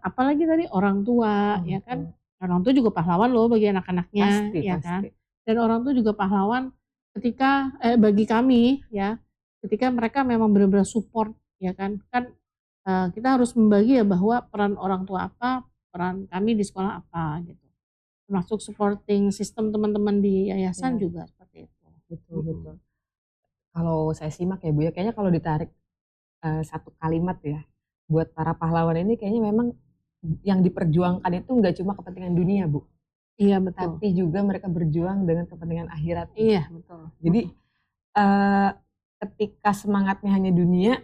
Apalagi tadi orang tua ya kan, orang tua juga pahlawan loh bagi anak-anaknya ya kan. Dan orang tua juga pahlawan ketika bagi kami ya, ketika mereka memang benar-benar support ya kan. Kita harus membagi ya bahwa peran orang tua apa, peran kami di sekolah apa gitu. Termasuk supporting sistem teman-teman di yayasan juga seperti itu. Betul. Kalau saya simak ya Bu ya, kayaknya kalau ditarik satu kalimat ya, buat para pahlawan ini kayaknya memang yang diperjuangkan itu nggak cuma kepentingan dunia Bu. Iya betul. Tapi juga mereka berjuang dengan kepentingan akhirat. Iya betul. Jadi ketika semangatnya hanya dunia,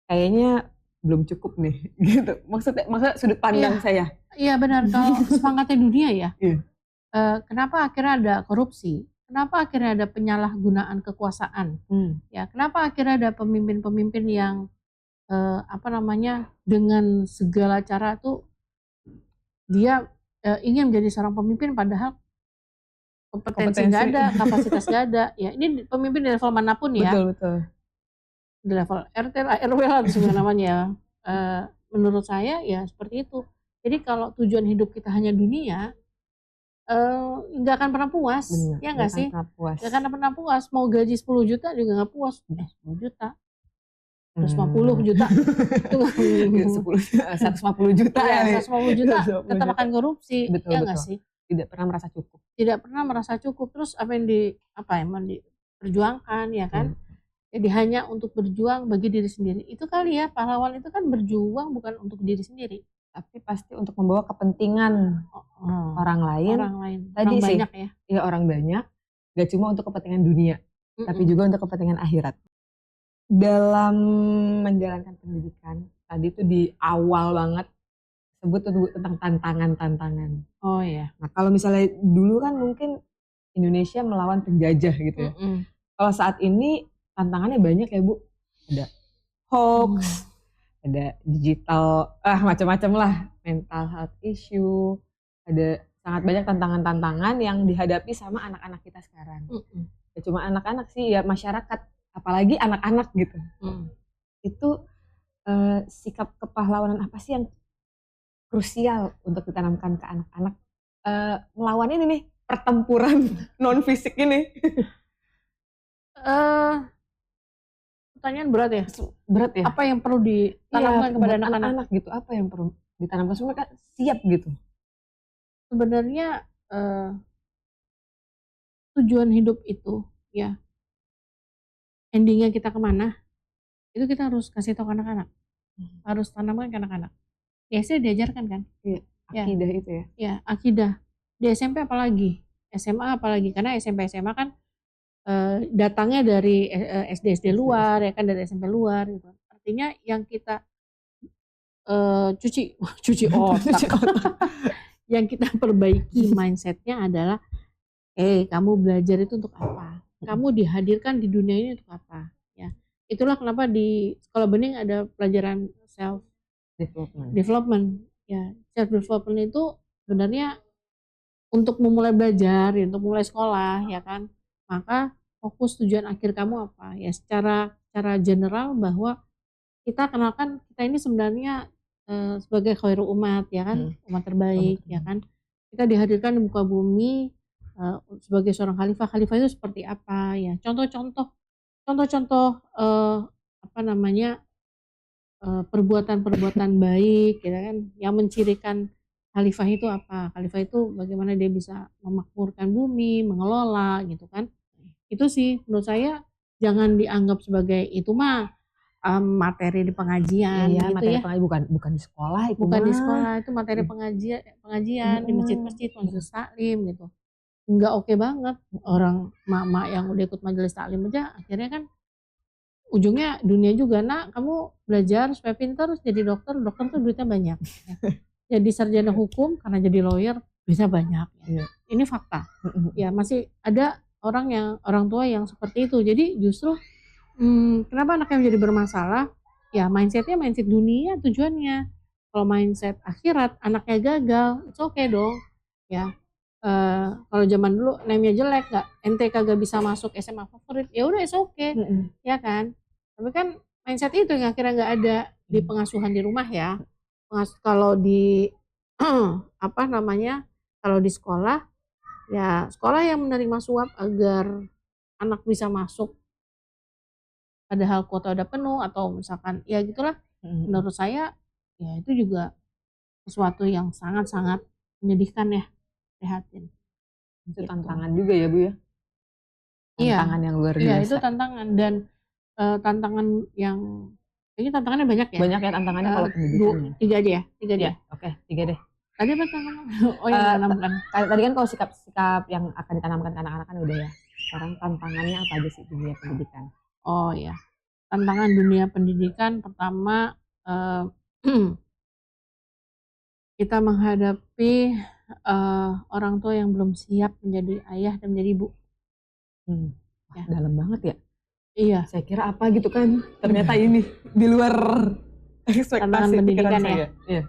kayaknya belum cukup nih gitu. Maksudnya sudut pandang saya. Iya benar, kalau semangatnya dunia ya. Kenapa akhirnya ada korupsi? Kenapa akhirnya ada penyalahgunaan kekuasaan? Ya, kenapa akhirnya ada pemimpin-pemimpin yang dengan segala cara tuh dia ingin menjadi seorang pemimpin, padahal kompetensi nggak ada, kapasitas nggak ada. Ya ini pemimpin di level manapun ya, Betul. di level RT lah, RW lah sebenarnya namanya. Menurut saya ya seperti itu. Jadi kalau tujuan hidup kita hanya dunia, nggak akan pernah puas, Bener, ya nggak sih? puas. Nggak akan pernah puas. Mau gaji 10 juta juga nggak puas. 10 juta, 150 juta, itu nggak 150 juta ya, ya. 150 juta tetap akan korupsi, Betul, ya nggak sih? Tidak pernah merasa cukup. Tidak pernah merasa cukup. Terus apa yang diperjuangkan ya kan? Jadi hanya untuk berjuang bagi diri sendiri. Itu kali ya, pahlawan itu kan berjuang bukan untuk diri sendiri, tapi pasti untuk membawa kepentingan orang lain. Tadi orang sih, banyak ya. Ya orang banyak, gak cuma untuk kepentingan dunia, tapi juga untuk kepentingan akhirat. Dalam menjalankan pendidikan, tadi tuh di awal banget sebut tuh tentang tantangan. Oh ya. Nah kalau misalnya dulu kan mungkin Indonesia melawan penjajah gitu ya. Kalau saat ini tantangannya banyak ya Bu. Ada hoax, ada digital, macam-macam lah, mental health issue, ada sangat banyak tantangan-tantangan yang dihadapi sama anak-anak kita sekarang. Ya cuma anak-anak sih, ya masyarakat, apalagi anak-anak gitu. Itu sikap kepahlawanan apa sih yang krusial untuk ditanamkan ke anak-anak melawan ini nih, pertempuran non fisik ini? Pertanyaan berat ya? Berat ya? Apa yang perlu ditanamkan kepada anak-anak gitu? Apa yang perlu ditanamkan supaya mereka siap gitu? Sebenarnya tujuan hidup itu ya, endingnya kita kemana, itu kita harus kasih tahu ke anak-anak, harus tanamkan ke anak-anak. Ya SD diajarkan kan? Iya, akidah itu ya? Ya, akidah. Di SMP apalagi, SMA apalagi, karena SMP SMA kan datangnya dari SD luar ya kan, dari SMP luar gitu. Artinya yang kita cuci otak yang kita perbaiki mindsetnya adalah kamu belajar itu untuk apa, kamu dihadirkan di dunia ini untuk apa ya. Itulah kenapa di Sekolah Bening ada pelajaran self development ya. Self development itu sebenarnya untuk memulai belajar ya, untuk mulai sekolah ya kan. Maka fokus tujuan akhir kamu apa ya, secara general bahwa kita kenalkan kita ini sebenarnya sebagai khairul umat ya kan, umat terbaik ya kan. Kita dihadirkan di muka bumi sebagai seorang khalifah. Khalifah itu seperti apa ya, contoh-contoh perbuatan-perbuatan baik ya kan, yang mencirikan khalifah itu apa. Khalifah itu bagaimana dia bisa memakmurkan bumi, mengelola gitu kan. Itu sih menurut saya jangan dianggap sebagai itu mah materi di pengajian gitu materi ya. Bukan di sekolah itu. Bukan di sekolah, itu materi pengajian di masjid-masjid, majelis taklim gitu. Enggak oke banget. Orang mama yang udah ikut majelis taklim aja akhirnya kan ujungnya dunia juga. Nak, kamu belajar supaya pintar jadi dokter tuh duitnya banyak. Jadi sarjana hukum karena jadi lawyer bisa banyak. Ini fakta. Ya masih ada orang tua yang seperti itu. Jadi justru kenapa anaknya menjadi bermasalah? Ya mindsetnya mindset dunia tujuannya. Kalau mindset akhirat anaknya gagal, it's okay dong. Ya kalau zaman dulu name-nya jelek, ente kagak bisa masuk SMA favorit, ya udah it's okay, ya kan. Tapi kan mindset itu yang akhirnya nggak ada di pengasuhan di rumah ya. Kalau di kalau di sekolah, ya sekolah yang menerima suap agar anak bisa masuk padahal kuota udah penuh atau misalkan ya gitulah. Menurut saya ya itu juga sesuatu yang sangat-sangat menyedihkan ya, prihatin. Itu gitu. Tantangan juga ya Bu ya. Tantangan yang luar biasa. Iya itu tantangan, dan tantangan yang kayaknya tantangannya banyak ya. Banyak ya tantangannya kalau pendidikan. 3 aja ya. 3 aja. Oke, 3 deh. Tadi apa tantangan? Oh yang ditanamkan. Tadi kan kalau sikap-sikap yang akan ditanamkan ke anak-anak kan udah ya. Sekarang tantangannya apa aja sih dunia pendidikan? Oh ya, tantangan dunia pendidikan pertama kita menghadapi orang tua yang belum siap menjadi ayah dan menjadi ibu. Ya. Dalam banget ya. Iya. Saya kira apa gitu kan, ternyata ini di luar ekspektasi pendidikan saya. Ya.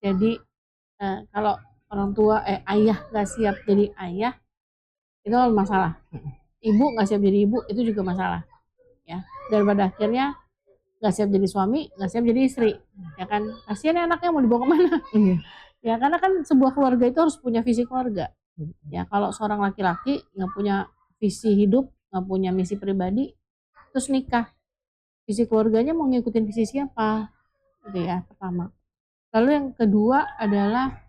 Jadi kalau orang tua ayah nggak siap jadi ayah, itu masalah. Ibu nggak siap jadi ibu itu juga masalah, ya. Daripada akhirnya nggak siap jadi suami, nggak siap jadi istri, ya kan? Kasihan ya anaknya mau dibawa kemana? Iya. Ya karena kan sebuah keluarga itu harus punya visi keluarga. Ya kalau seorang laki-laki nggak punya visi hidup, nggak punya misi pribadi, terus nikah, visi keluarganya mau ngikutin visi siapa? Gitu ya pertama. Lalu yang kedua adalah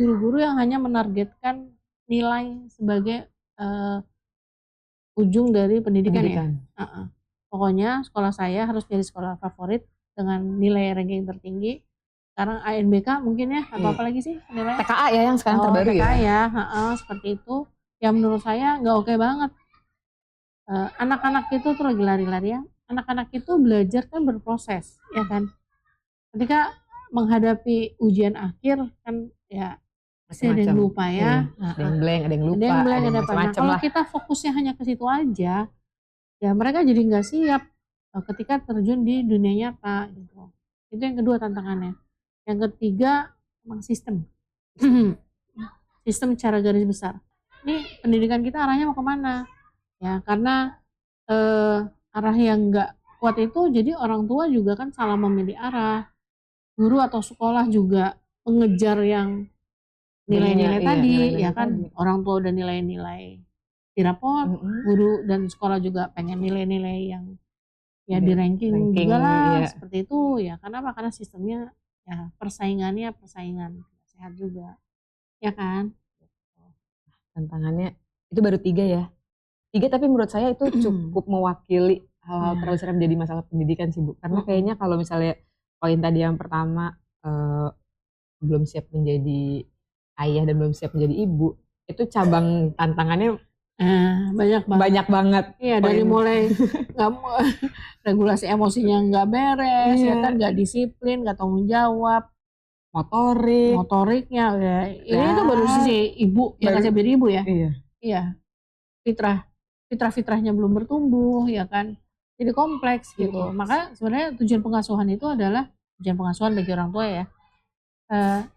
guru-guru yang hanya menargetkan nilai sebagai ujung dari pendidikan ya. Pokoknya sekolah saya harus jadi sekolah favorit dengan nilai ranking tertinggi. Sekarang ANBK mungkin ya, atau apa lagi sih nilai? TKA ya yang sekarang terbaru TKA ya. Seperti itu. Yang menurut saya nggak oke banget. Anak-anak itu tuh lagi lari-lari ya. Anak-anak itu belajar kan berproses, ya kan. Ketika menghadapi ujian akhir kan ya pasti ada yang lupa ya. Ada yang blank, ada yang lupa, ada yang macam-macam macam-macam. Kalau lah. kita fokusnya hanya ke situ aja, ya mereka jadi nggak siap ketika terjun di dunia nyata gitu. Itu yang kedua tantangannya. Yang ketiga emang sistem. Sistem secara garis besar. Ini pendidikan kita arahnya mau kemana? Ya karena arah yang nggak kuat itu jadi orang tua juga kan salah memilih arah. Guru atau sekolah juga mengejar yang nilai-nilai tadi, ya kan. Orang tua udah nilai-nilai di raport, guru dan sekolah juga pengen nilai-nilai yang ya di ranking juga lah, seperti itu ya. Kenapa? Karena sistemnya ya persaingan sehat juga, ya kan. Tantangannya itu baru 3 ya. 3 tapi menurut saya itu cukup mewakili hal-hal terbesar yang menjadi masalah pendidikan sih Bu. Karena kayaknya kalau misalnya poin tadi yang pertama belum siap menjadi ayah dan belum siap menjadi ibu, itu cabang tantangannya banyak banget. Iya, dari mulai regulasi emosinya nggak beres, ya kan, nggak disiplin, nggak tanggung jawab, motoriknya ya. Ini tuh baru sisi ibu yang nggak siap jadi ibu ya. Iya. Fitrahnya belum bertumbuh, ya kan. Jadi kompleks gitu. Maka sebenarnya tujuan pengasuhan itu adalah tujuan pengasuhan bagi orang tua ya.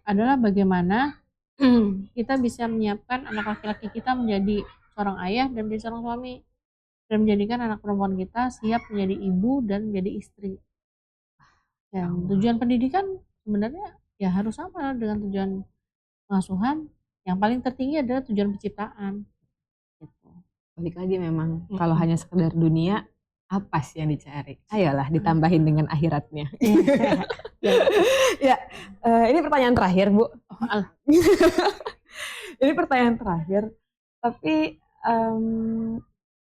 Adalah bagaimana kita bisa menyiapkan anak laki-laki kita menjadi seorang ayah dan menjadi seorang suami, dan menjadikan anak perempuan kita siap menjadi ibu dan menjadi istri. Dan tujuan pendidikan sebenarnya ya harus sama dengan tujuan pengasuhan. Yang paling tertinggi adalah tujuan penciptaan. Gitu. Balik lagi memang kalau hanya sekedar dunia, apa sih yang dicari? Ayolah ditambahin dengan akhiratnya. Ya, ini pertanyaan terakhir Bu. Ini pertanyaan terakhir. Tapi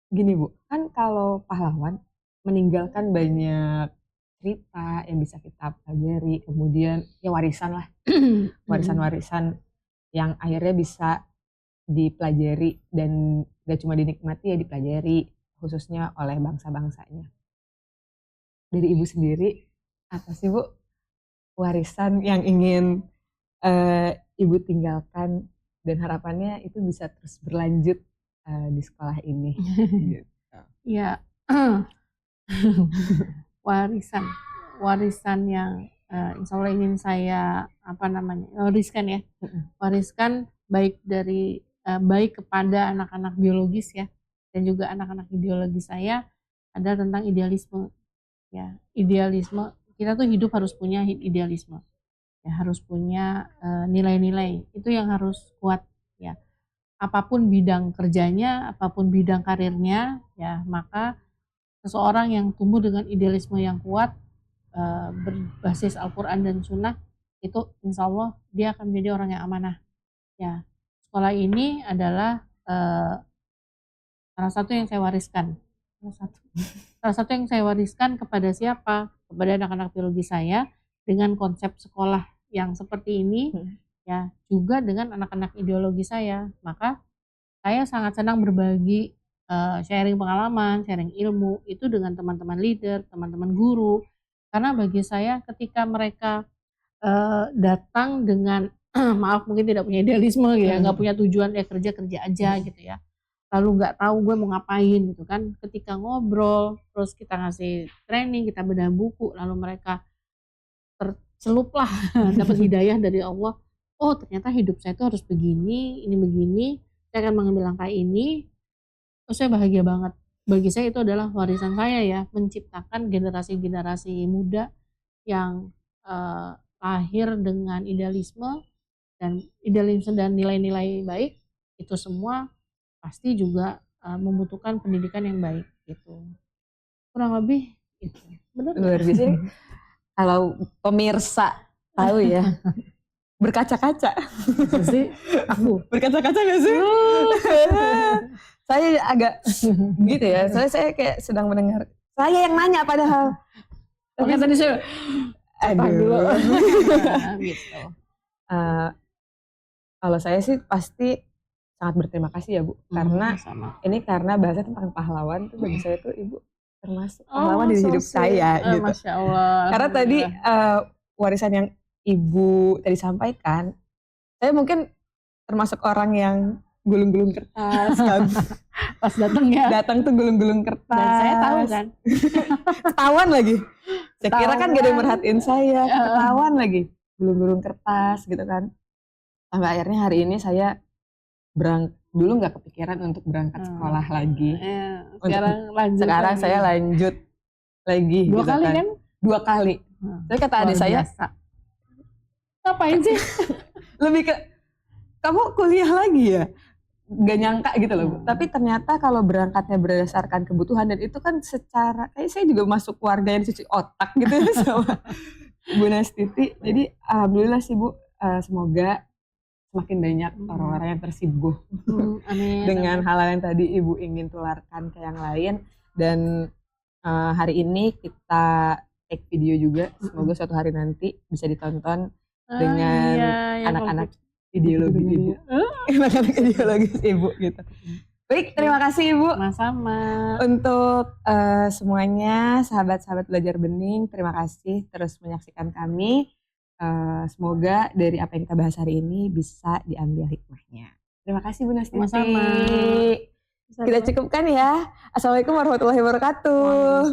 gini Bu, kan kalau pahlawan meninggalkan banyak cerita yang bisa kita pelajari, kemudian ya warisan lah, warisan-warisan yang akhirnya bisa dipelajari dan gak cuma dinikmati ya dipelajari, khususnya oleh bangsa-bangsanya. Dari Ibu sendiri, apa sih Bu warisan yang ingin Ibu tinggalkan dan harapannya itu bisa terus berlanjut di sekolah ini? Gitu. Ya, warisan yang insya Allah ingin saya wariskan ya, wariskan baik kepada anak-anak biologis ya, dan juga anak-anak ideologi saya ada tentang idealisme ya. Idealisme kita tuh hidup harus punya idealisme ya, harus punya nilai-nilai itu yang harus kuat ya. Apapun bidang kerjanya, apapun bidang karirnya ya, maka seseorang yang tumbuh dengan idealisme yang kuat, berbasis Al-Quran dan Sunnah, itu insya Allah dia akan menjadi orang yang amanah ya. Sekolah ini adalah salah satu yang saya wariskan. Salah satu yang saya wariskan kepada siapa? Kepada anak-anak biologi saya dengan konsep sekolah yang seperti ini ya, juga dengan anak-anak ideologi saya. Maka saya sangat senang berbagi, sharing pengalaman, sharing ilmu itu dengan teman-teman leader, teman-teman guru. Karena bagi saya ketika mereka datang dengan maaf mungkin tidak punya idealisme ya, nggak punya tujuan ya kerja aja gitu ya, lalu nggak tahu gue mau ngapain gitu kan, ketika ngobrol terus kita ngasih training, kita bedah buku, lalu mereka tercelup lah dapat hidayah dari Allah. Oh ternyata hidup saya itu harus begini, ini begini, saya akan mengambil langkah ini, terus saya bahagia banget. Bagi saya itu adalah warisan saya ya, menciptakan generasi-generasi muda yang lahir dengan idealisme dan nilai-nilai baik. Itu semua pasti juga membutuhkan pendidikan yang baik gitu. Kurang lebih itu. Benar Luar biasa nih. Kalau pemirsa tahu ya, berkaca-kaca. sih aku. Berkaca-kaca gak sih? Saya agak gitu ya. Saya kayak sedang mendengar. Saya yang nanya padahal. Oke, tadi saya Aduh. gitu. Kalau saya sih pasti sangat berterima kasih ya Bu, karena sama. ini karena bahasa tentang pahlawan tuh bagi saya tuh Ibu termasuk pahlawan di hidup saya gitu. Masya Allah. Karena tadi warisan yang Ibu tadi sampaikan, saya mungkin termasuk orang yang gulung-gulung kertas kan. Pas datang tuh gulung-gulung kertas. Dan saya tahu kan. Ketahuan lagi. Saya kira kan gak ada yang merhatiin saya, ketahuan lagi gulung-gulung kertas gitu kan. Sampai akhirnya hari ini saya dulu nggak kepikiran untuk berangkat sekolah lagi. Sekarang saya lanjut lagi. 2 gitu kali kan? 2 kali. Tapi kata adik saya, ngapain sih? Lebih ke, kamu kuliah lagi ya? Gak nyangka gitu loh Bu. Tapi ternyata kalau berangkatnya berdasarkan kebutuhan, dan itu kan secara, kayak saya juga masuk keluarga yang cuci otak gitu sama Bu Nastiti. Jadi alhamdulillah sih Bu, semoga semakin banyak orang-orang yang tersibuk dengan hal-hal yang tadi Ibu ingin tularkan ke yang lain. Dan hari ini kita take video juga, semoga suatu hari nanti bisa ditonton dengan anak-anak ideologi Ibu, anak-anak ideologis Ibu gitu. Baik, terima kasih Ibu. Sama-sama. Untuk semuanya, sahabat-sahabat Belajar Bening, terima kasih terus menyaksikan kami. Semoga dari apa yang kita bahas hari ini bisa diambil hikmahnya. Terima kasih Bu Nastiti. Sama-sama. Kita cukupkan ya. Assalamualaikum warahmatullahi wabarakatuh.